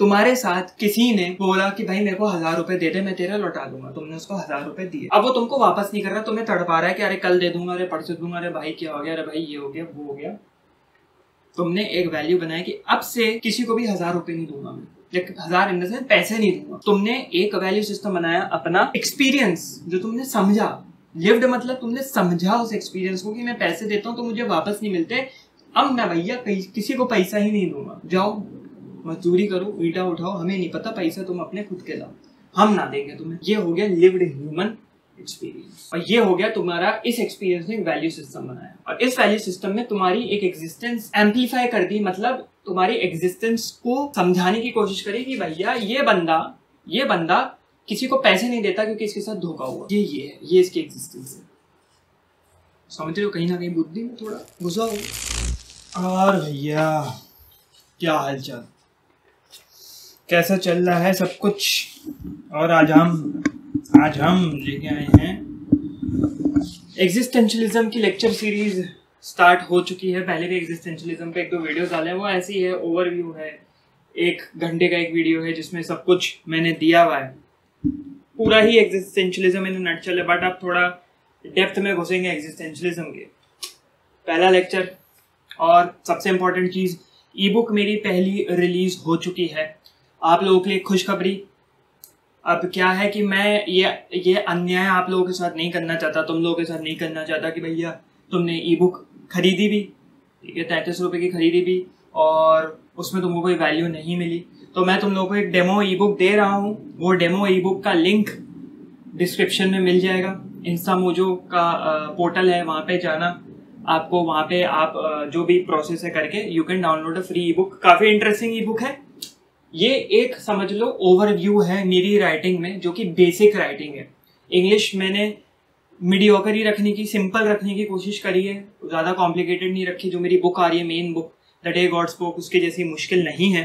तुम्हारे साथ किसी ने बोला कि भाई मेरे को 1000 रुपए दे दे, मैं तेरा लौटा दूंगा। तुमने उसको 1000 रुपए दिए, अब वो तुमको वापस नहीं कर रहा, तुम्हें तड़पा रहा है कि अरे कल दे दूंगा, अरे परसों दूंगा, अरे भाई क्या हो गया, अरे भाई ये हो गया वो हो गया। तुमने एक वैल्यू बनाई कि अब से किसी को भी 1000 रुपए नहीं दूंगा मैं, 1000 इन द सेंस पैसे नहीं दूंगा। तुमने एक वैल्यू सिस्टम बनाया, अपना एक्सपीरियंस जो तुमने समझा, लिव्ड मतलब तुमने समझा उस एक्सपीरियंस को कि मैं पैसे देता हूँ तो मुझे वापस नहीं मिलते, अब मैं भैया किसी को पैसा ही नहीं दूंगा, जाओ मजदूरी करो, ईटा उठाओ, हमें नहीं पता, पैसा तुम अपने खुद के लाओ, हम ना देंगे तुम्हें। ये हो गया लिव्ड ह्यूमन एक्सपीरियंस, और ये हो गया तुम्हारा इस एक्सपीरियंस ने वैल्यू सिस्टम बनाया, और इस वैल्यू सिस्टम में तुम्हारी एक एग्जिस्टेंस एम्पलीफाई कर दी, मतलब तुम्हारी एग्जिस्टेंस को समझाने की कोशिश करी कि भैया ये बंदा किसी को पैसे नहीं देता क्योंकि इसके साथ धोखा हुआ, ये है, ये इसकी एग्जिस्टेंस है। समझ रहे हो, कहीं ना कहीं बुद्धि में थोड़ा घुसा हो। और भैया क्या हालचाल, कैसा चल रहा है सब कुछ? और आज हम लेके आए हैं एग्जिस्टेंशलिज्म की लेक्चर सीरीज स्टार्ट हो चुकी है। पहले भी एग्जिस्टेंशलिज्म पे 1-2 वीडियोस डाले हैं, वो ऐसी है, ओवरव्यू है, 1 घंटे का एक वीडियो है जिसमें सब कुछ मैंने दिया हुआ है, पूरा ही एग्जिस्टेंशलिज्म इन नटशल है। बट अब थोड़ा डेप्थ में घुसेंगे एग्जिस्टेंशलिज्म के। पहला लेक्चर और सबसे इम्पोर्टेंट चीज़, ई बुक मेरी पहली रिलीज हो चुकी है। आप लोगों के लिए खुशखबरी, अब क्या है कि मैं ये अन्याय आप लोगों के साथ नहीं करना चाहता, तुम लोगों के साथ नहीं करना चाहता कि भैया तुमने ई बुक खरीदी भी, ठीक है, 33 रुपये की खरीदी भी, और उसमें तुमको कोई वैल्यू नहीं मिली, तो मैं तुम लोगों को एक डेमो ई बुक दे रहा हूँ। वो डेमो ई बुक का लिंक डिस्क्रिप्शन में मिल जाएगा। इंस्टामोजो का पोर्टल है, वहाँ पे जाना आपको, वहाँ पे आप जो भी प्रोसेस है करके you can download a free E book. काफ़ी इंटरेस्टिंग ई बुक है ये, एक समझ लो ओवरव्यू है मेरी राइटिंग में, जो कि बेसिक राइटिंग है। इंग्लिश मैंने मीडियोकर ही रखने की, सिंपल रखने की कोशिश करी है, ज़्यादा कॉम्प्लिकेटेड नहीं रखी। जो मेरी बुक आ रही है main book the day God spoke, उसके जैसी मुश्किल नहीं है।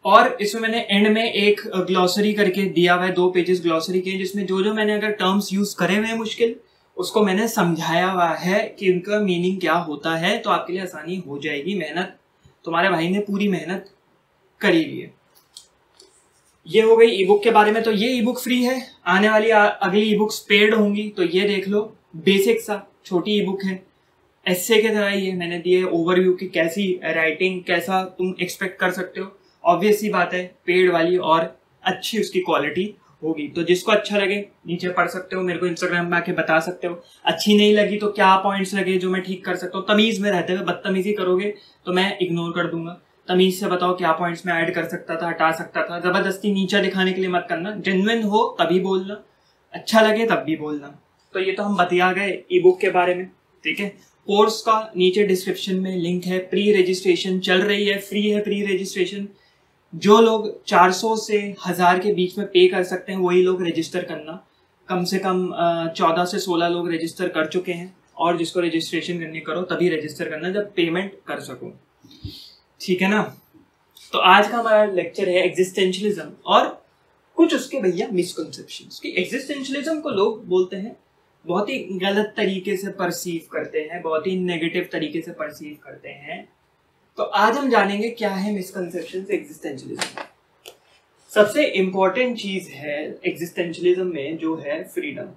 और इसमें मैंने एंड में एक ग्लॉसरी करके दिया हुआ है, 2 पेजेस ग्लॉसरी के, जिसमें जो मैंने अगर टर्म्स यूज करे हुए हैं मुश्किल, उसको मैंने समझाया हुआ है कि उनका मीनिंग क्या होता है, तो आपके लिए आसानी हो जाएगी। मेहनत तुम्हारे भाई ने पूरी मेहनत करी हुई है। ये हो गई ई बुक के बारे में। तो ये ई बुक फ्री है, आने वाली अगली ई बुक्स पेड होंगी, तो ये देख लो। बेसिक सा छोटी ई बुक है, एस्से के तरह ही है। मैंने दिए ओवरव्यू की कैसी राइटिंग, कैसा तुम एक्सपेक्ट कर सकते हो। ऑब्वियस सी बात है, पेड वाली और अच्छी उसकी क्वालिटी होगी। तो जिसको अच्छा लगे नीचे पढ़ सकते हो, मेरे को इंस्टाग्राम में आके बता सकते हो। अच्छी नहीं लगी तो क्या पॉइंट्स लगे जो मैं ठीक कर सकता हूँ। तमीज में रहते हुए बदतमीजी करोगे तो मैं इग्नोर कर दूंगा। तमीज से बताओ क्या पॉइंट्स में ऐड कर सकता था, हटा सकता था। जबरदस्ती नीचा दिखाने के लिए मत करना, जेन्युइन हो तभी बोलना, अच्छा लगे तब भी बोलना। तो ये तो हम बतिया गए ई बुक के बारे में, ठीक है। कोर्स का नीचे डिस्क्रिप्शन में लिंक है, प्री रजिस्ट्रेशन चल रही है, फ्री है प्री रजिस्ट्रेशन। जो लोग 400 से 1000 के बीच में पे कर सकते हैं वही लोग रजिस्टर करना। कम से कम 14 से 16 लोग रजिस्टर कर चुके हैं, और जिसको रजिस्ट्रेशन करनी करो तभी रजिस्टर करना जब पेमेंट कर सको, ठीक है ना। तो आज का हमारा लेक्चर है एग्जिस्टेंशलिज्म और कुछ उसके भैया मिसकंसेप्शंस। कि एग्जिस्टेंशलिज्म को लोग बोलते हैं, बहुत ही गलत तरीके से परसीव करते हैं, बहुत ही नेगेटिव तरीके से परसीव करते हैं। तो आज हम जानेंगे क्या है मिसकंसेप्शंस एग्जिस्टेंशलिज्म। सबसे इंपॉर्टेंट चीज है एग्जिस्टेंशलिज्म में जो है फ्रीडम।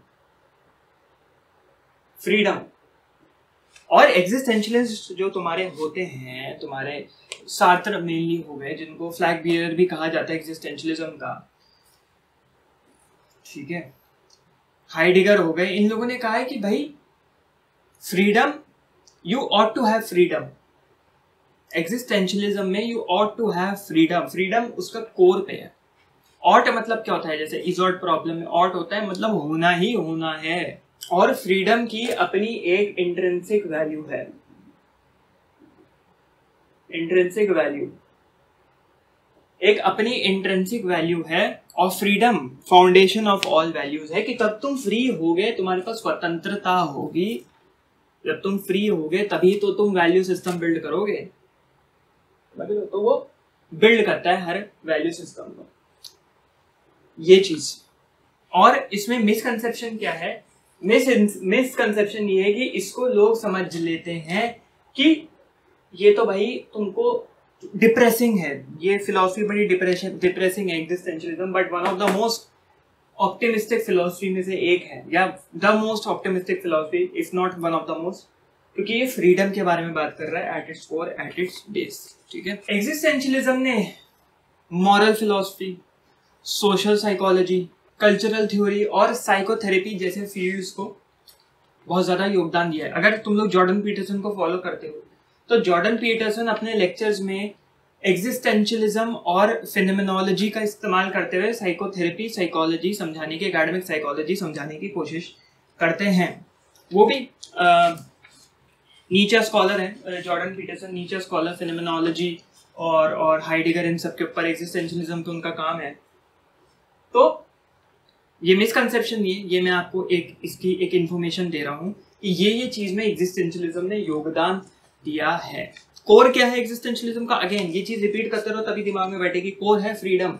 और एग्जिस्टेंशलिस्ट जो तुम्हारे होते हैं, तुम्हारे सार्त्र मेनली हो गए, जिनको फ्लैग बियरर भी कहा जाता है एग्जिस्टेंशलिज्म का, ठीक है, हाइडेगर हो गए। इन लोगों ने कहा है कि भाई freedom, you ought to have freedom. Existentialism में you ought to have freedom. Freedom उसका कोर पे है। ऑट मतलब क्या होता है, जैसे इजॉट प्रॉब्लम में ऑट होता है मतलब होना ही होना है। और फ्रीडम की अपनी एक इंट्रिंसिक वैल्यू है। इंट्रिंसिक वैल्यू एक अपनी इंट्रिंसिक वैल्यू है, और freedom foundation of all values है। कि तब तुम फ्री होगे, तुम्हारे पास स्वतंत्रता होगी, जब तुम फ्री होगे तभी तो तुम वैल्यू सिस्टम बिल्ड करोगे। तो वो बिल्ड करता है हर वैल्यू सिस्टम को, ये चीज। और इसमें मिसकंसेप्शन क्या है, मिसकंसेप्शन ये है कि इसको लोग समझ लेते हैं कि ये तो भाई तुमको डिप्रेसिंग है ये फिलॉसफी, बड़ी डिप्रेसिंग है existentialism, but one of the most optimistic philosophy में से एक है, या the most optimistic philosophy, if not one of the most, क्योंकि ये फ्रीडम के बारे में बात कर रहा है at its core, at its base. ठीक है, एग्जिस्टेंशियलिज्म ने moral philosophy, social psychology, cultural theory और साइकोथेरेपी जैसे फील्ड्स को बहुत ज़्यादा योगदान दिया है। अगर तुम लोग जॉर्डन पीटरसन को फॉलो करते हो तो जॉर्डन पीटरसन अपने लेक्चर्स में एग्जिस्टेंशियलिज्म और फिनोमेनोलॉजी का इस्तेमाल करते हुए साइकोथेरेपी, साइकोलॉजी समझाने की, एकेडमिक साइकोलॉजी समझाने की कोशिश करते हैं। वो भी नीचे स्कॉलर हैं, जॉर्डन पीटरसन नीचे स्कॉलर, फिनोमेनोलॉजी और हाइडेगर, इन सब के ऊपर एग्जिस्टेंशियलिज्म पे उनका काम है। तो ये मिसकंसेप्शन नहीं है, ये मैं आपको इसकी एक इन्फॉर्मेशन दे रहा हूँ कि ये चीज़ में एग्जिस्टेंशियलिज्म ने योगदान दिया है। कोर क्या है एग्जिस्टेंशियलिज्म का? अगेन ये चीज़ रिपीट करते रहो तभी दिमाग में बैठेगी। कोर है फ्रीडम।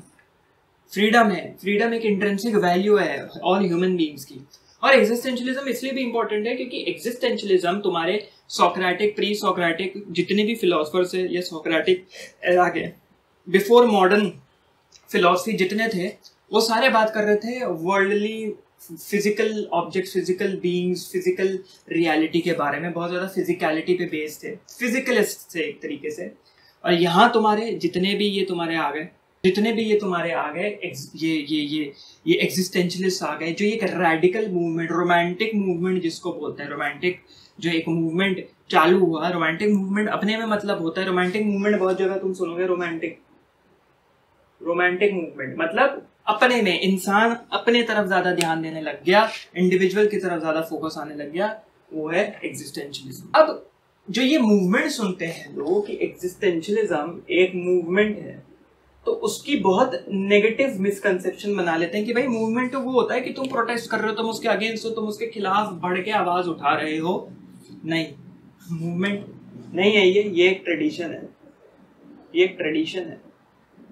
फ्रीडम है, फ्रीडम एक इंट्रिंसिक वैल्यू है ऑल ह्यूमन बीइंग्स की। और एग्जिस्टेंशियलिज्म इसलिए भी इंपॉर्टेंट है क्योंकि एग्जिस्टेंशियलिज्म तुम्हारे सोक्रेटिक, प्री सोक्रेटिक जितने भी फिलोसफर्स है, या सोक्रेटिक एरा के बिफोर मॉडर्न फिलोसफी जितने थे, वो सारे बात कर रहे थे worldly physical objects, physical beings, physical reality के बारे में, बहुत ज़्यादा फिजिकलिटी पे बेस्ड थे, फिजिकलिस्ट थे एक तरीके से। और यहाँ तुम्हारे जितने भी ये तुम्हारे आ गए, ये एग्जिस्टेंशियलिस्ट आ गए, जो एक रैडिकल मूवमेंट, रोमांटिक मूवमेंट जिसको बोलते हैं, रोमांटिक जो एक मूवमेंट चालू हुआ। रोमांटिक मूवमेंट अपने में मतलब होता है, रोमांटिक मूवमेंट बहुत जगह तुम सुनोगे, रोमांटिक मूवमेंट मतलब अपने में इंसान अपने तरफ ज्यादा ध्यान देने लग गया, इंडिविजुअल की तरफ ज्यादा फोकस आने लग गया, वो है एग्जिस्टेंशियलिज्म। अब जो ये मूवमेंट सुनते हैं लोग कि एग्जिस्टेंशियलिज्म एक मूवमेंट है, तो उसकी बहुत नेगेटिव मिसकंसेप्शन बना लेते हैं कि भाई मूवमेंट तो वो होता है कि तुम प्रोटेस्ट कर रहे हो, तुम उसके अगेंस्ट हो, तुम उसके खिलाफ बढ़ के आवाज उठा रहे हो। नहीं, मूवमेंट नहीं है ये एक ट्रेडिशन है, ये एक ट्रेडिशन है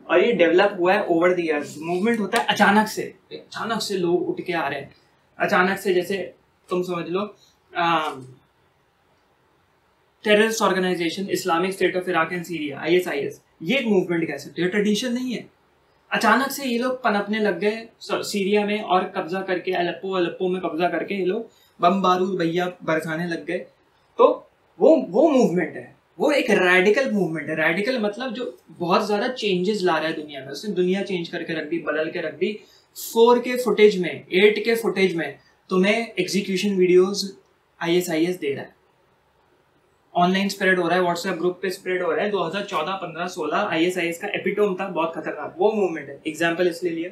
और ये डेवलप हुआ है ओवर द इयर्स। मूवमेंट होता है अचानक से लोग उठ के आ रहे हैं, अचानक से, जैसे तुम समझ लो terrorist organisation Islamic State of Iraq and Syria, ISIS, ये एक मूवमेंट कह सकते हो, ट्रेडिशन नहीं है। अचानक से ये लोग पनपने लग गए सीरिया में और कब्जा करके, अलेप्पो में कब्जा करके ये लोग बम बारूद भैया बरसाने लग गए। तो वो मूवमेंट है, वो एक रेडिकल मूवमेंट है। रेडिकल मतलब जो बहुत ज्यादा चेंजेस ला रहा है दुनिया में, उसने दुनिया चेंज करके रख दी, बदल के रख दी। 4K फुटेज में, 8K फुटेज में तुम्हें एग्जीक्यूशन वीडियोस ISIS दे रहा है, ऑनलाइन स्प्रेड हो रहा है, व्हाट्सएप ग्रुप पे स्प्रेड हो रहा है। 2014, 15, 16 ISIS का एपिटोम था, बहुत खतरनाक। वो मूवमेंट है, एग्जाम्पल इसलिए लिया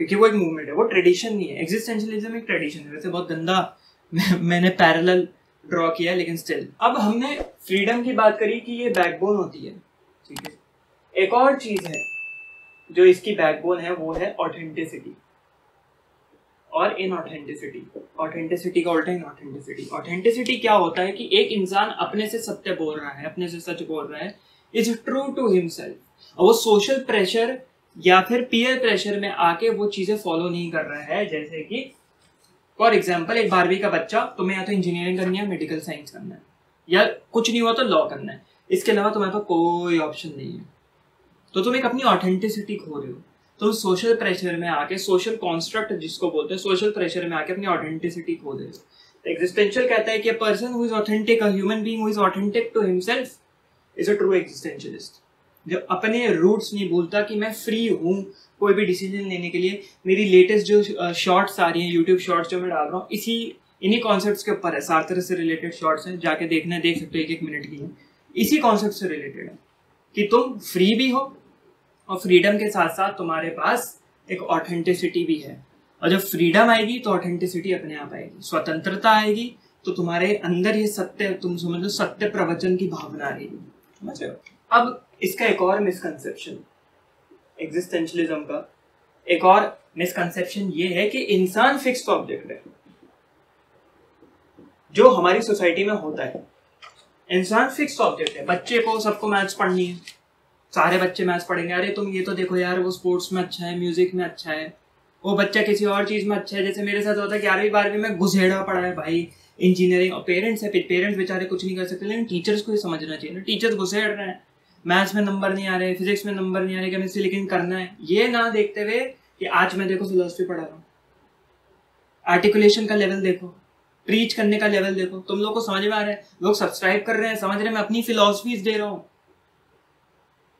क्योंकि वो एक मूवमेंट है, वो ट्रेडिशन नहीं है। एग्जिस्टेंशियलिज्म एक ट्रेडिशन है। वैसे बहुत गंदा मैंने पैरेलल ड्रॉ किया, लेकिन स्टिल। अब हमने फ्रीडम की बात करी कि ये बैकबोन होती है, ठीक है। एक और चीज है जो इसकी बैकबोन है, वो है ऑथेंटिसिटी और इनऑथेंटिसिटी। ऑथेंटिसिटी का उल्टा इनऑथेंटिसिटी। ऑथेंटिसिटी क्या होता है कि एक इंसान अपने से सत्य बोल रहा है, अपने से सच बोल रहा है, इज ट्रू टू हिमसेल्फ। और वो सोशल प्रेशर या फिर पीयर प्रेशर में आके वो चीजें फॉलो नहीं कर रहा है। जैसे कि फॉर एग्जाम्पल, एक 12वीं का बच्चा, तुम्हें या तो इंजीनियरिंग करनी है, मेडिकल साइंस करना है, या कुछ नहीं हुआ तो लॉ करना है, इसके अलावा तुम्हारे पास कोई ऑप्शन नहीं है। तो तुम एक अपनी ऑथेंटिसिटी खो रहे हो। तुम सोशल प्रेशर में आके, सोशल कॉन्स्ट्रक्ट जिसको बोलते हैं, सोशल प्रेशर में आके अपनी ऑथेंटिसिटी खो दे रहे हो। एग्जिस्टेंशियल कहता है कि a person who is authentic, a human being who is authentic to himself is a true existentialist। जो अपने रूट्स नहीं भूलता कि मैं फ्री हूँ कोई भी डिसीजन लेने के लिए। मेरी लेटेस्ट जो शॉर्ट्स आ रही हैं, यूट्यूब शॉर्ट्स जो मैं डाल रहा हूँ, इन्हीं कॉन्सेप्ट्स के ऊपर है, सार्त्र से रिलेटेड शॉर्ट्स हैं, जाके देखना, देख सकते हो, 1-1 मिनट की है, इसी कॉन्सेप्ट से रिलेटेड है कि तुम फ्री भी हो और फ्रीडम के साथ साथ तुम्हारे पास एक ऑथेंटिसिटी भी है। और जब फ्रीडम आएगी तो ऑथेंटिसिटी अपने आप आएगी, स्वतंत्रता आएगी तो तुम्हारे अंदर ये सत्य, तुम समझ लो, सत्य प्रवचन की भावना आएगी। समझ रहे हो? अब इसका एक और मिसकंसेप्शन, एग्जिस्टेंशियलिज्म का एक और मिसकंसेप्शन ये है कि इंसान फिक्स्ड ऑब्जेक्ट है, जो हमारी सोसाइटी में होता है। इंसान फिक्स्ड ऑब्जेक्ट है। बच्चे को, सबको मैथ्स पढ़नी है, सारे बच्चे मैथ्स पढ़ेंगे। अरे तुम ये तो देखो यार, वो स्पोर्ट्स में अच्छा है, म्यूजिक में अच्छा है, वो बच्चा किसी और चीज में अच्छा है। जैसे मेरे साथ होता है, 11वीं 12वीं में घुसेड़ा पड़ा है भाई, इंजीनियरिंग। और पेरेंट्स है, पेरेंट्स बेचारे कुछ नहीं कर सकते, लेकिन टीचर्स को ही समझना चाहिए ना, टीचर्स घुसेड़ रहे हैं, मैथ्स में नंबर नहीं आ रहे, फिजिक्स में नंबर नहीं आ रहे, केमिस्ट्री लेकिन करना है, ये ना देखते हुए कि आज मैं देखो फिलोसफी पढ़ा रहा हूँ, आर्टिकुलेशन का लेवल देखो, प्रीच करने का लेवल देखो, तुम लोग को समझ में आ रहा है, लोग सब्सक्राइब कर रहे हैं, समझ रहे हैं मैं अपनी फिलोसफीज दे रहा हूँ।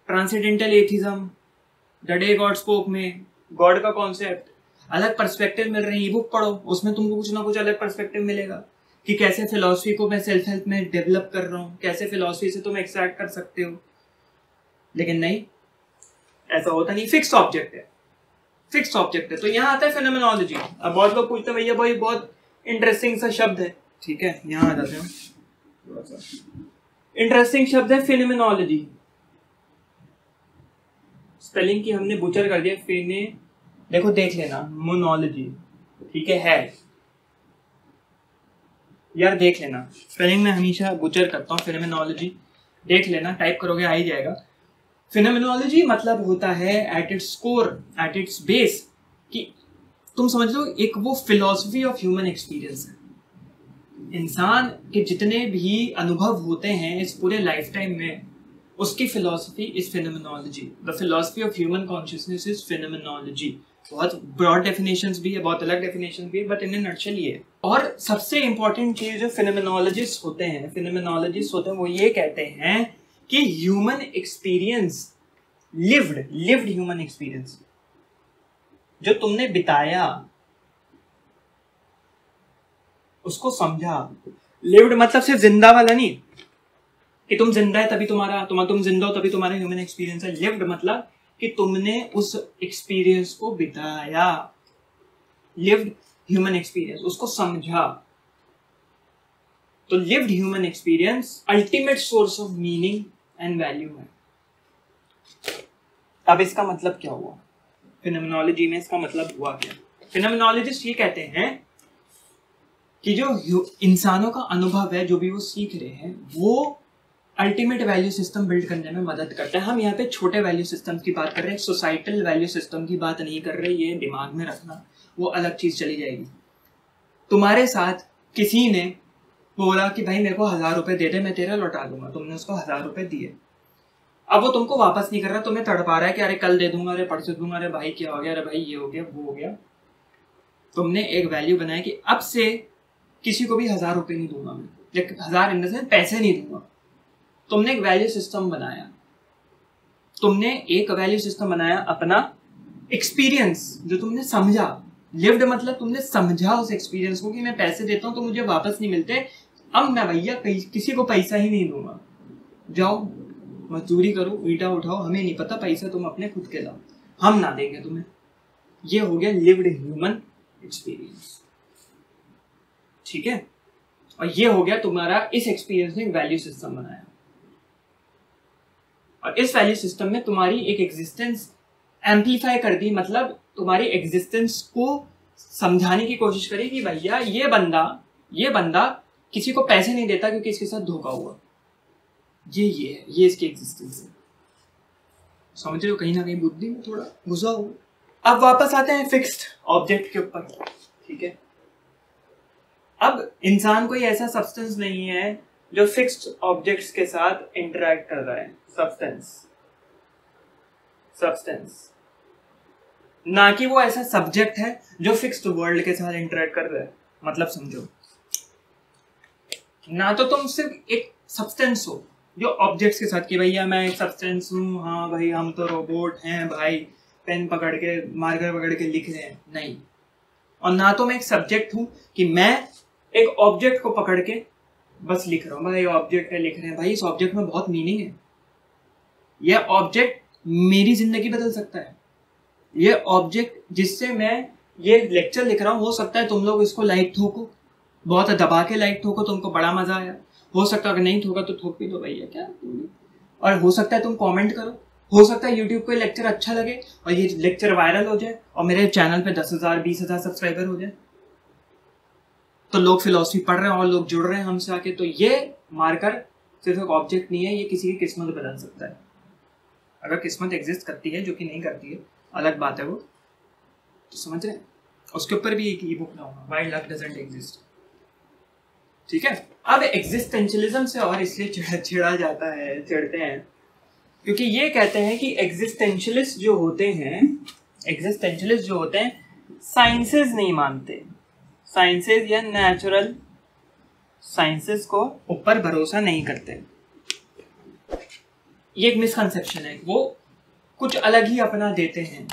Transcendental atheism, the day God spoke में गॉड का कॉन्सेप्ट, अलग पर्सपेक्टिव मिल रहे हैं। ई बुक पढ़ो, उसमें तुमको कुछ ना कुछ अलग पर्सपेक्टिव मिलेगा कि कैसे फिलोसफी को मैं सेल्फ हेल्प में डेवलप कर रहा हूँ, कैसे फिलोसफी से तुम एक्सट्रैक्ट कर सकते हो। लेकिन नहीं, ऐसा होता नहीं, फिक्स ऑब्जेक्ट है, फिक्स ऑब्जेक्ट है। तो यहाँ आता है फेनोमेनोलॉजी। अब बहुत लोग पूछते हैं भैया भाई बहुत इंटरेस्टिंग सा शब्द है, ठीक है यहाँ आ जाते हैं, थोड़ा सा इंटरेस्टिंग शब्द है फेनोमेनोलॉजी। स्पेलिंग की हमने बुचर कर दिया, फेने, देखो देख लेना, मोनोलॉजी, ठीक है यार देख लेना, स्पेलिंग में हमेशा बुचर करता हूँ, फेनोमेनोलॉजी देख लेना, टाइप करोगे आ ही जाएगा। फेनोमेनोलॉजी मतलब होता है at its core, at its base, कि तुम समझ लो एक वो फिलॉसफी ऑफ ह्यूमन एक्सपीरियंस है। इंसान के जितने भी अनुभव होते हैं इस पूरे लाइफ टाइम में, उसकी philosophy is phenomenology. The philosophy of human consciousness is phenomenology. बहुत ब्रॉड डेफिनेशंस भी है, बहुत अलग डेफिनेशन भी है, बट इन ए नटशेल ये है। और सबसे इंपॉर्टेंट चीज जो फेनोमेनोलॉजिस्ट होते हैं वो ये कहते हैं कि human experience, lived human experience जो तुमने बिताया, उसको समझा। लिव्ड मतलब सिर्फ जिंदा वाला नहीं कि तुम जिंदा है तभी तुम जिंदा हो तभी तुम्हारा ह्यूमन एक्सपीरियंस है। लिव्ड मतलब कि तुमने उस एक्सपीरियंस को बिताया, लिव्ड ह्यूमन एक्सपीरियंस, उसको समझा। तो lived human experience ultimate source of meaning and value है। अब इसका मतलब क्या हुआ फेनोमेनोलॉजी में, इसका मतलब हुआ क्या? फेनोमेनोलॉजिस्ट ये कहते हैं कि जो इंसानों का अनुभव है, जो भी वो सीख रहे हैं, वो अल्टीमेट वैल्यू सिस्टम बिल्ड करने में मदद करता है। हम यहाँ पे छोटे वैल्यू सिस्टम की बात कर रहे हैं, सोसाइटल वैल्यू सिस्टम की बात नहीं कर रहे, ये दिमाग में रखना, वो अलग चीज चली जाएगी। तुम्हारे साथ किसी ने बोला कि भाई मेरे को 1000 रुपए दे दे, मैं तेरा लौटा दूंगा, तुमने उसको 1000 रुपए दिए, अब वो तुमको वापस नहीं कर रहा, तुम्हें तड़पा रहा है कि अरे कल दे दूंगा, अरे परसों दूंगा, अरे भाई क्या हो गया, अरे भाई ये हो गया वो हो गया। तुमने एक वैल्यू बनाया कि अब से किसी को भी 1000 रुपए नहीं दूंगा मैं, 1000 इन द सेंस पैसे नहीं दूंगा। तुमने एक वैल्यू सिस्टम बनाया, तुमने एक वैल्यू सिस्टम बनाया अपना एक्सपीरियंस जो तुमने समझा। लिव्ड मतलब तुमने समझा उस एक्सपीरियंस को कि मैं पैसे देता हूं तो मुझे वापस नहीं मिलते, अब मैं भैया किसी को पैसा ही नहीं दूंगा, जाओ मजदूरी करो, ईटा उठाओ, हमें नहीं पता, पैसा तुम अपने खुद के लाओ, हम ना देंगे तुम्हें। ये हो गया लिव्ड ह्यूमन एक्सपीरियंस, ठीक है। और ये हो गया तुम्हारा, इस एक्सपीरियंस ने वैल्यू सिस्टम बनाया, और इस वैल्यू सिस्टम में तुम्हारी एक एग्जिस्टेंस एम्पलीफाई कर दी, मतलब तुम्हारी एग्जिस्टेंस को समझाने की कोशिश करी कि भैया ये बंदा किसी को पैसे नहीं देता क्योंकि इसके साथ धोखा हुआ, ये है, ये इसकी एग्जिस्टेंस है। समझ रहे हो, कहीं ना कहीं बुद्धि में थोड़ा घुसा हो। अब वापस आते हैं फिक्स्ड ऑब्जेक्ट के ऊपर, ठीक है। अब इंसान कोई ऐसा सब्सटेंस नहीं है जो फिक्स्ड ऑब्जेक्ट्स के साथ इंटरैक्ट कर रहा है। सब्सटेंस ना कि वो ऐसा सब्जेक्ट है जो फिक्स्ड वर्ल्ड के साथ इंटरैक्ट कर रहा है। मतलब समझो, ना तो तुम सिर्फ एक सब्सटेंस हो जो ऑब्जेक्ट्स के साथ कि भैया मैं एक सब्सटेंस हूँ, हाँ भाई हम तो रोबोट हैं भाई, पेन पकड़ के मार्कर पकड़ के लिख रहे हैं, नहीं। और ना तो मैं एक सब्जेक्ट हूँ कि मैं एक ऑब्जेक्ट को पकड़ के बस लिख रहा हूँ, भाई ऑब्जेक्ट है लिख रहे हैं, भाई इस ऑब्जेक्ट में बहुत मीनिंग है, यह ऑब्जेक्ट मेरी जिंदगी बदल सकता है। यह ऑब्जेक्ट जिससे मैं ये लेक्चर लिख रहा हूँ, हो सकता है तुम लोग इसको लाइक ठोको, बहुत दबा के लाइक ठोको, तुमको बड़ा मजा आया, हो सकता है अगर नहीं ठोका तो ठोक भी दो भैया क्या, और हो सकता है तुम कमेंट करो, हो सकता है यूट्यूब को लेक्चर अच्छा लगे और ये लेक्चर वायरल हो जाए और मेरे चैनल पे 10,000 20,000 सब्सक्राइबर हो जाए, तो लोग फिलॉसफी पढ़ रहे हैं और लोग जुड़ रहे हैं हमसे आके। तो ये मार्कर सिर्फ एक ऑब्जेक्ट नहीं है, ये किसी की किस्मत बदल सकता है, अगर किस्मत एग्जिस्ट करती है, जो कि नहीं करती है अलग बात है वो, तो समझ रहे हैं। उसके ऊपर भी एक ई बुक लाऊंगा, व्हाई लक डजंट एग्जिस्ट, ठीक है। अब एग्जिस्टेंशियलिज्म से और इसलिए चिढ़ा जाता है, चिढ़ते हैं क्योंकि ये कहते हैं कि एग्जिस्टेंशलिस्ट जो होते हैं साइंसेस नहीं मानते, साइंसेस या नेचुरल साइंसेस को ऊपर भरोसा नहीं करते। ये एक मिसकंसेप्शन है, वो कुछ अलग ही अपना देते हैं,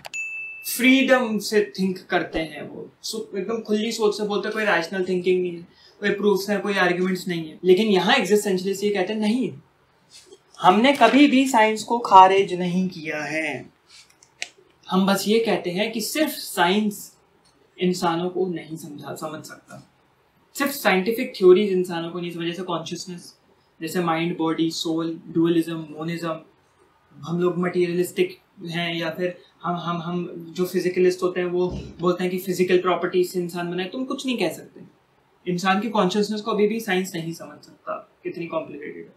फ्रीडम से थिंक करते हैं, वो एकदम खुली सोच से बोलते हैं, कोई रैशनल थिंकिंग नहीं है, कोई प्रूफ्स है, कोई आर्ग्यूमेंट्स नहीं है। लेकिन यहाँ एग्जिस्टेंशलिस्ट ये कहते हैं नहीं, हमने कभी भी साइंस को खारिज नहीं किया है, हम बस ये कहते हैं कि सिर्फ साइंस इंसानों को नहीं समझ सकता, सिर्फ साइंटिफिक थ्योरीज इंसानों को नहीं समझ, जैसे कॉन्शियसनेस, जैसे mind body soul dualism monism, हम लोग मटीरियलिस्टिक हैं, या फिर हम जो फिजिकलिस्ट होते हैं वो बोलते हैं कि फिजिकल प्रॉपर्टीज से इंसान बना है। तुम कुछ नहीं कह सकते, इंसान की कॉन्शियसनेस को अभी भी साइंस नहीं समझ सकता, कितनी कॉम्प्लिकेटेड है।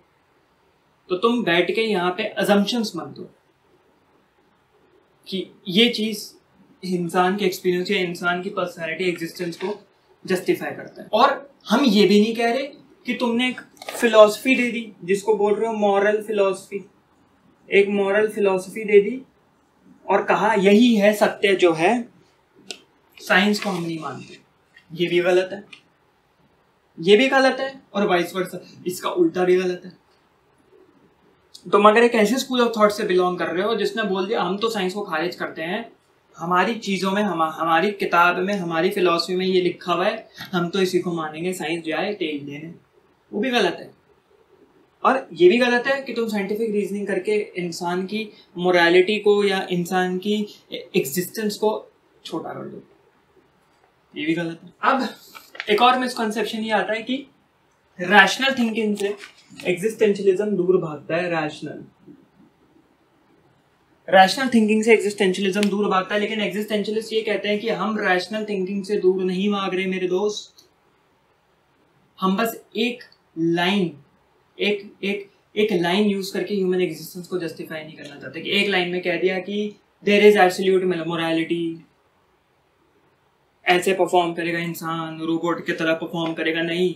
तो तुम बैठ के यहाँ पे अजम्पशंस मत दो कि ये चीज इंसान के एक्सपीरियंस या इंसान की पर्सनैलिटी एग्जिस्टेंस को जस्टिफाई करता है। और हम ये भी नहीं कह रहे कि तुमने एक फिलॉसफी दे दी जिसको बोल रहे हो मॉरल फिलॉसफी, एक मॉरल फिलॉसफी दे दी और कहा यही है सत्य जो है, साइंस को हम नहीं मानते, ये भी गलत है, ये भी गलत है, और वाइस वर्सा इसका उल्टा भी गलत है। तुम अगर एक ऐसे स्कूल ऑफ थॉट से बिलोंग कर रहे हो जिसने बोल दिया हम तो साइंस को खारिज करते हैं, हमारी चीजों में हमारी किताब में हमारी फिलॉसफी में ये लिखा हुआ है, हम तो इसी को मानेंगे, साइंस जाए तेल देने, वो भी गलत है। और ये भी गलत है कि तुम साइंटिफिक रीजनिंग करके इंसान की मोरालिटी को या इंसान की एग्जिस्टेंस को छोटा कर दो, ये भी गलत है। अब एक और मिसकंसेप्शन ये आता है कि रैशनल थिंकिंग से एग्जिस्टेंशियलिज्म दूर भागता है। रैशनल थिंकिंग से एग्जिस्टेंशियलिज्म दूर भागता है, लेकिन एग्जिस्टेंशियलिस्ट ये कहते हैं कि हम रैशनल थिंकिंग से दूर नहीं भाग रहे मेरे दोस्त, हम बस एक लाइन यूज करके ह्यूमन एग्जिस्टेंस को जस्टिफाई नहीं करना चाहते कि एक लाइन में कह दिया कि देयर इज एब्सोल्यूट मोरालिटी, ऐसे परफॉर्म करेगा इंसान, रोबोट की तरह परफॉर्म करेगा। नहीं,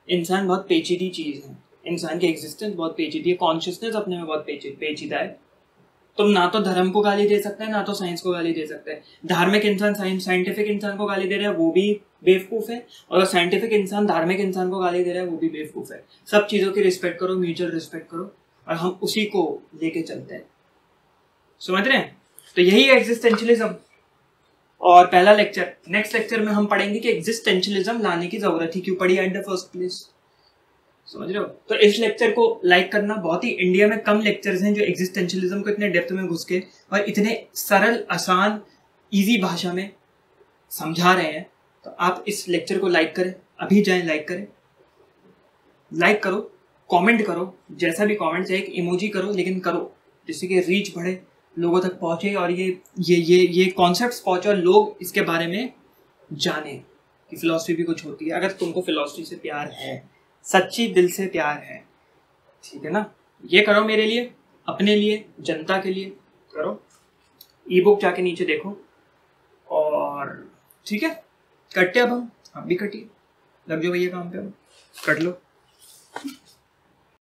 इंसान बहुत पेचीदी चीज है, इंसान की एग्जिस्टेंस बहुत पेचीदी है, कॉन्शियसनेस अपने में बहुत पेचीदा है। तुम ना तो धर्म को गाली दे सकते हैं ना तो साइंस को गाली दे सकते हैं। धार्मिक इंसान साइंटिफिक इंसान को गाली दे रहा है वो भी बेवकूफ है, और साइंटिफिक इंसान धार्मिक इंसान को गाली दे रहा है वो भी बेवकूफ है। सब चीजों की रिस्पेक्ट करो, म्यूचुअल रिस्पेक्ट करो, और हम उसी को लेके चलते हैं। समझ रहे हैं? तो यही है एग्जिस्टेंशियलिज्म। और पहला लेक्चर, नेक्स्ट लेक्चर में हम पढ़ेंगे कि एग्जिस्टेंशियलिज्म लाने की जरूरत ही क्यों पड़ी एट द फर्स्ट प्लेस। समझ रहे हो? तो इस लेक्चर को लाइक करना। बहुत ही इंडिया में कम लेक्चर्स हैं जो एग्जिस्टेंशियलिज्म को इतने डेप्थ में घुस के और इतने सरल आसान इजी भाषा में समझा रहे हैं। तो आप इस लेक्चर को लाइक करें, अभी जाएं लाइक करें, लाइक करो, कमेंट करो, जैसा भी कमेंट है एक इमोजी करो, लेकिन करो जिससे कि रीच बढ़े, लोगों तक पहुंचे और ये कॉन्सेप्ट्स पहुंचे और लोग इसके बारे में जाने कि फिलॉसफी भी कुछ होती है। अगर तुमको फिलॉसफी से प्यार है, सच्ची दिल से प्यार है, ठीक है ना, ये करो मेरे लिए, अपने लिए, जनता के लिए करो। ई बुक जाके नीचे देखो, और ठीक है कटते अब हम, आप भी कटिए, लग जाओ भैया काम पे, अब कट लो।